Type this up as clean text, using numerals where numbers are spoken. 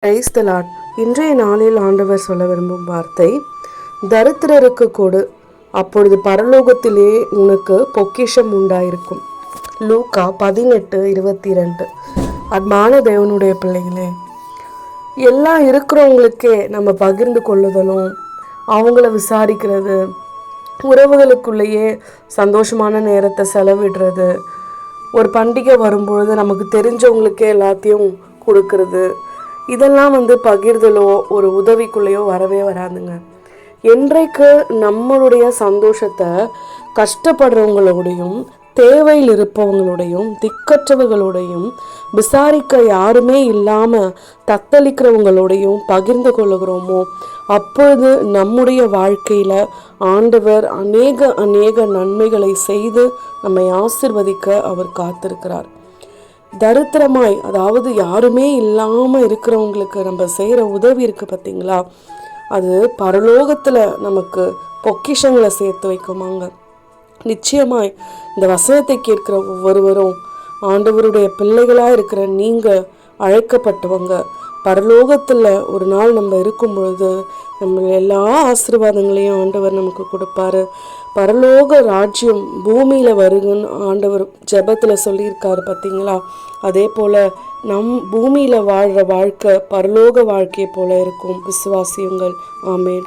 Praise the Lord. இன்றைய நாளில் ஆண்டவர் சொல்ல விரும்பும் வார்த்தை, தரித்திரருக்கு கொடு, அப்பொழுது பரலோகத்திலே உனக்கு பொக்கிஷம் உண்டாயிருக்கும். லூக்கா 18:22. அன்பான தேவனுடைய பிள்ளைகளே, எல்லாம் இருக்கிறவங்களுக்கே நம்ம பகிர்ந்து கொள்ளுதலும், அவங்கள விசாரிக்கிறது, உறவுகளுக்குள்ளேயே சந்தோஷமான நேரத்தை செலவிடுறது, ஒரு பண்டிகை வரும்பொழுது நமக்கு தெரிஞ்சவங்களுக்கே எல்லாத்தையும் கொடுக்கறது, இதெல்லாம் பகிர்தலோ ஒரு உதவிக்குள்ளேயோ வரவே வராதுங்க. என்றைக்கு நம்மளுடைய சந்தோஷத்தை கஷ்டப்படுறவங்களோடையும், தேவையில் இருப்பவங்களோடையும், திக்கற்றவர்களோடையும், விசாரிக்க யாருமே இல்லாமல் தத்தளிக்கிறவங்களோடையும் பகிர்ந்து கொள்ளுகிறோமோ, அப்பொழுது நம்முடைய வாழ்க்கையில் ஆண்டவர் அநேக நன்மைகளை செய்து நம்மை ஆசிர்வதிக்க அவர் காத்திருக்கிறார். தரித்திரமாய், அதாவது யாருமே இல்லாமல் இருக்கிறவங்களுக்கு நம்ம செய்கிற உதவி இருக்குது பார்த்தீங்களா, அது பரலோகத்தில் நமக்கு பொக்கிஷங்களை சேர்த்து வைக்குமாங்க. நிச்சயமாய் இந்த வசனத்தை கேட்கிற ஒவ்வொருவரும், ஆண்டவருடைய பிள்ளைகளாக இருக்கிற நீங்கள் அழைக்கப்பட்டவங்க, பரலோகத்தில் ஒரு நாள் நம்ம இருக்கும் பொழுது நம்ம எல்லா ஆசீர்வாதங்களையும் ஆண்டவர் நமக்கு கொடுப்பாரு. பரலோக ராஜ்யம் பூமியில் வருங்கன்னு ஆண்டவர் ஜெபத்தில் சொல்லியிருக்காரு பார்த்தீங்களா. அதே போல் பூமியில் வாழ்கிற வாழ்க்கை பரலோக வாழ்க்கையை போல இருக்கும். விசுவாசியுங்கள். ஆமேன்.